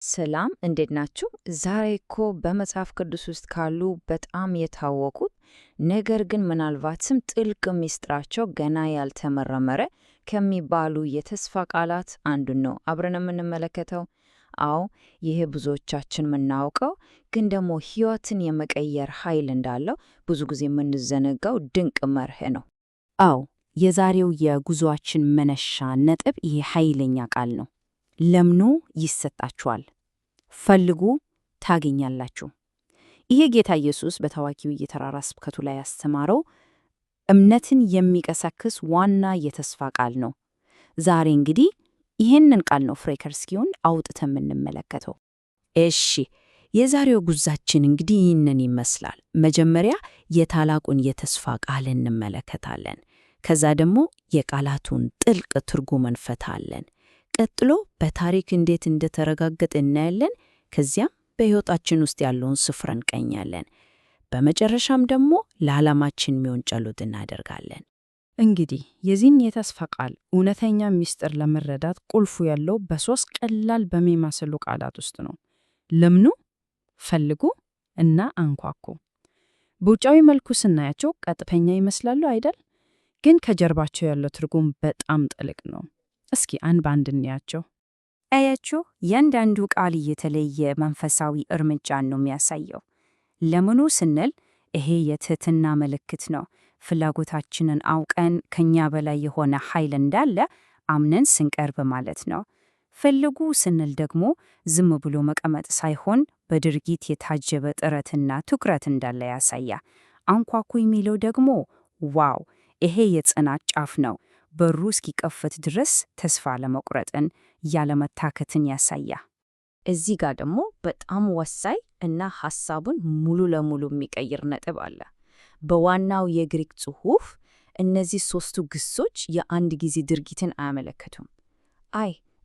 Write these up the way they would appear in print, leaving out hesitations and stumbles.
ሰላም እንዴት ናችሁ? ዛሬ እኮ በመጽሐፍ ቅዱስ ውስጥ ካሉ በጣም የታወቁት ነገር ግን ምናልባትም ጥልቅ ምስጢራቸው ገና ያልተመረመረ ከሚባሉ የተስፋ ቃላት አንዱን ነው አብረን የምንመለከተው። አዎ፣ ይህ ብዙዎቻችን የምናውቀው ግን ደግሞ ሕይወትን የመቀየር ኃይል እንዳለው ብዙ ጊዜ የምንዘነጋው ድንቅ መርህ ነው። አዎ የዛሬው የጉዞአችን መነሻ ነጥብ ይሄ ኃይለኛ ቃል ነው። ለምኑ ይሰጣችኋል፣ ፈልጉ ታገኛላችሁ። ይሄ ጌታ ኢየሱስ በታዋቂው የተራራ ስብከቱ ላይ ያስተማረው እምነትን የሚቀሰቅስ ዋና የተስፋ ቃል ነው። ዛሬ እንግዲህ ይህንን ቃል ነው ፍሬ ከርስኪውን አውጥተን የምንመለከተው። እሺ፣ የዛሬው ጉዟችን እንግዲህ ይህንን ይመስላል። መጀመሪያ የታላቁን የተስፋ ቃል እንመለከታለን። ከዛ ደግሞ የቃላቱን ጥልቅ ትርጉም እንፈታለን። ቀጥሎ በታሪክ እንዴት እንደተረጋገጠ እናያለን። ከዚያም በሕይወታችን ውስጥ ያለውን ስፍራ እንቀኛለን። በመጨረሻም ደግሞ ለዓላማችን የሚሆን ጸሎት እናደርጋለን። እንግዲህ የዚህን የተስፋ ቃል እውነተኛ ምስጢር ለመረዳት ቁልፉ ያለው በሶስት ቀላል በሚመስሉ ቃላት ውስጥ ነው። ለምኑ፣ ፈልጉ እና አንኳኩ። በውጫዊ መልኩ ስናያቸው ቀጥተኛ ይመስላሉ አይደል? ግን ከጀርባቸው ያለው ትርጉም በጣም ጥልቅ ነው። እስኪ አንድ ባንድ እንያቸው። አያችሁ፣ እያንዳንዱ ቃል የተለየ መንፈሳዊ እርምጃን ነው የሚያሳየው። ለምኑ ስንል ይሄ የትህትና ምልክት ነው። ፍላጎታችንን አውቀን ከኛ በላይ የሆነ ኃይል እንዳለ አምነን ስንቀርብ ማለት ነው። ፈልጉ ስንል ደግሞ ዝም ብሎ መቀመጥ ሳይሆን በድርጊት የታጀበ ጥረትና ትኩረት እንዳለ ያሳያል። አንኳኩ የሚለው ደግሞ ዋው፣ ይሄ የጽናት ጫፍ ነው። በሩ እስኪከፈት ድረስ ተስፋ ለመቁረጥን ያለመታከትን ያሳያል። እዚህ ጋር ደግሞ በጣም ወሳኝ እና ሐሳቡን ሙሉ ለሙሉ የሚቀይር ነጥብ አለ። በዋናው የግሪክ ጽሑፍ እነዚህ ሦስቱ ግሶች የአንድ ጊዜ ድርጊትን አያመለክቱም።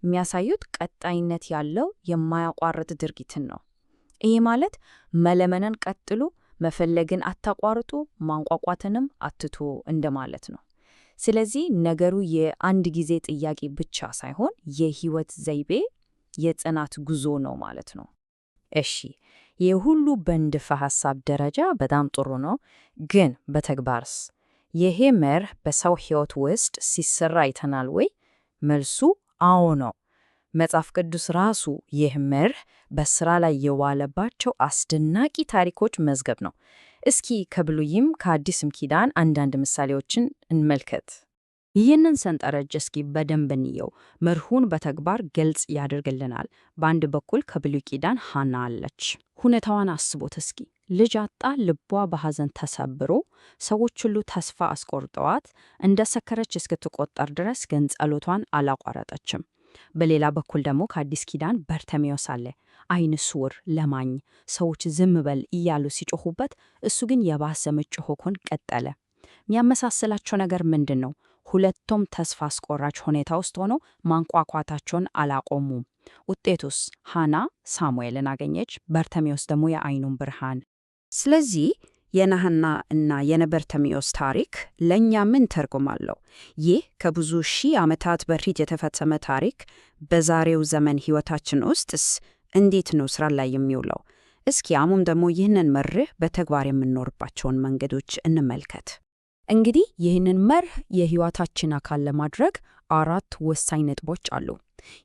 የሚያሳዩት ቀጣይነት ያለው የማያቋርጥ ድርጊትን ነው። ይህ ማለት መለመንን ቀጥሉ፣ መፈለግን አታቋርጡ፣ ማንቋቋትንም አትቶ እንደማለት ነው። ስለዚህ ነገሩ የአንድ ጊዜ ጥያቄ ብቻ ሳይሆን የሕይወት ዘይቤ፣ የጽናት ጉዞ ነው ማለት ነው። እሺ፣ ይህ ሁሉ በንድፈ ሐሳብ ደረጃ በጣም ጥሩ ነው። ግን በተግባርስ ይሄ መርህ በሰው ሕይወት ውስጥ ሲሰራ አይተናል ወይ? መልሱ አዎ ነው። መጽሐፍ ቅዱስ ራሱ ይህ መርህ በሥራ ላይ የዋለባቸው አስደናቂ ታሪኮች መዝገብ ነው። እስኪ ከብሉይም ከአዲስም ኪዳን አንዳንድ ምሳሌዎችን እንመልከት። ይህንን ሰንጠረዥ እስኪ በደንብ እንየው። መርሁን በተግባር ግልጽ ያደርግልናል። በአንድ በኩል ከብሉይ ኪዳን ሐና አለች። ሁኔታዋን አስቦት እስኪ። ልጅ አጣ፣ ልቧ በሐዘን ተሰብሮ፣ ሰዎች ሁሉ ተስፋ አስቆርጠዋት እንደ ሰከረች እስክትቆጠር ድረስ ግን ጸሎቷን አላቋረጠችም። በሌላ በኩል ደግሞ ከአዲስ ኪዳን በርተሜዎስ አለ። ዓይነ ስውር ለማኝ፣ ሰዎች ዝም በል እያሉ ሲጮኹበት፣ እሱ ግን የባሰ መጮኹን ቀጠለ። የሚያመሳስላቸው ነገር ምንድን ነው? ሁለቱም ተስፋ አስቆራጭ ሁኔታ ውስጥ ሆነው ማንቋቋታቸውን አላቆሙም። ውጤቱስ? ሐና ሳሙኤልን አገኘች፣ በርተሜዎስ ደግሞ የዓይኑን ብርሃን። ስለዚህ የሐና እና የበርተሜዎስ ታሪክ ለእኛ ምን ትርጉም አለው? ይህ ከብዙ ሺህ ዓመታት በፊት የተፈጸመ ታሪክ በዛሬው ዘመን ሕይወታችን ውስጥስ እንዴት ነው ስራ ላይ የሚውለው? እስኪ አሁን ደግሞ ይህንን መርህ በተግባር የምንኖርባቸውን መንገዶች እንመልከት። እንግዲህ ይህንን መርህ የሕይወታችን አካል ለማድረግ 4 ወሳኝ ነጥቦች አሉ።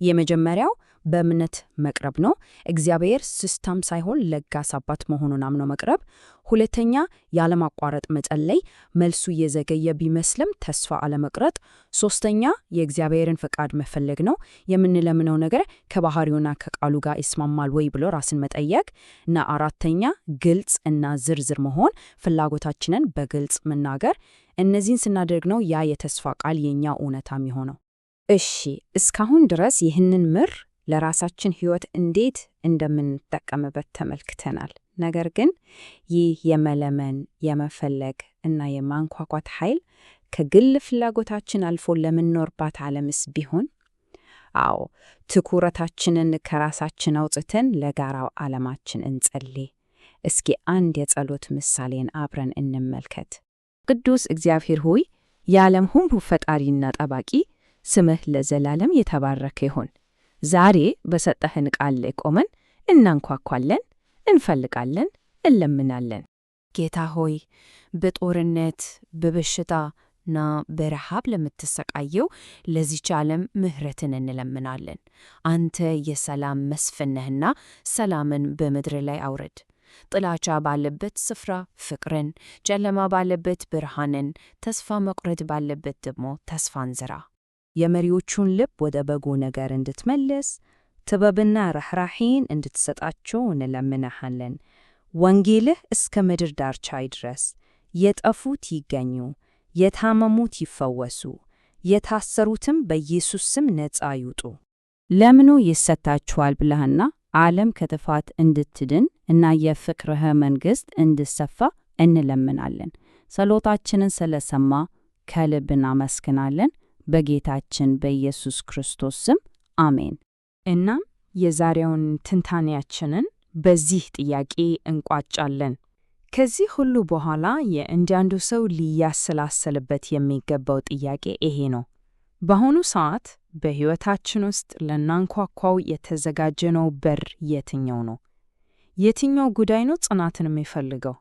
የመጀመሪያው በእምነት መቅረብ ነው። እግዚአብሔር ስስታም ሳይሆን ለጋስ አባት መሆኑን አምኖ መቅረብ። ሁለተኛ ያለማቋረጥ መጸለይ፣ መልሱ እየዘገየ ቢመስልም ተስፋ አለመቁረጥ። ሶስተኛ የእግዚአብሔርን ፈቃድ መፈለግ ነው። የምንለምነው ነገር ከባህሪውና ከቃሉ ጋር ይስማማል ወይ ብሎ ራስን መጠየቅ እና አራተኛ ግልጽ እና ዝርዝር መሆን፣ ፍላጎታችንን በግልጽ መናገር። እነዚህን ስናደርግ ነው ያ የተስፋ ቃል የኛ እውነታ የሚሆነው። እሺ፣ እስካሁን ድረስ ይህንን ምር ለራሳችን ሕይወት እንዴት እንደምንጠቀምበት ተመልክተናል። ነገር ግን ይህ የመለመን፣ የመፈለግ እና የማንኳኳት ኃይል ከግል ፍላጎታችን አልፎ ለምንኖርባት ዓለምስ ቢሆን? አዎ፣ ትኩረታችንን ከራሳችን አውጥተን ለጋራው ዓለማችን እንጸልይ። እስኪ አንድ የጸሎት ምሳሌን አብረን እንመልከት። ቅዱስ እግዚአብሔር ሆይ፣ የዓለም ሁሉ ፈጣሪና ጠባቂ፣ ስምህ ለዘላለም የተባረከ ይሁን። ዛሬ በሰጠህን ቃል ላይ ቆመን እናንኳኳለን፣ እንፈልጋለን፣ እንለምናለን። ጌታ ሆይ በጦርነት በበሽታና በረሃብ ለምትሰቃየው ለዚች ዓለም ምሕረትን እንለምናለን። አንተ የሰላም መስፍን ነህና ሰላምን በምድር ላይ አውርድ። ጥላቻ ባለበት ስፍራ ፍቅርን፣ ጨለማ ባለበት ብርሃንን፣ ተስፋ መቁረጥ ባለበት ደግሞ ተስፋን ዝራ። የመሪዎቹን ልብ ወደ በጎ ነገር እንድትመልስ ጥበብና ርኅራኄን እንድትሰጣቸው እንለምንሃለን። ወንጌልህ እስከ ምድር ዳርቻ ይድረስ። የጠፉት ይገኙ፣ የታመሙት ይፈወሱ፣ የታሰሩትም በኢየሱስ ስም ነፃ ይውጡ። ለምኑ ይሰጣችኋል ብለህና ዓለም ከጥፋት እንድትድን እና የፍቅርህ መንግሥት እንድሰፋ እንለምናለን። ጸሎታችንን ስለሰማ ከልብ እናመሰግናለን። በጌታችን በኢየሱስ ክርስቶስ ስም አሜን። እናም የዛሬውን ትንታኔያችንን በዚህ ጥያቄ እንቋጫለን። ከዚህ ሁሉ በኋላ የእያንዳንዱ ሰው ሊያሰላስልበት የሚገባው ጥያቄ ይሄ ነው። በአሁኑ ሰዓት በሕይወታችን ውስጥ ልናንኳኳው የተዘጋጀነው በር የትኛው ነው? የትኛው ጉዳይ ነው ጽናትን የሚፈልገው?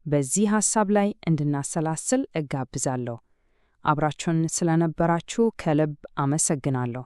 በዚህ ሐሳብ ላይ እንድናሰላስል እጋብዛለሁ። አብራችሁን ስለነበራችሁ ከልብ አመሰግናለሁ።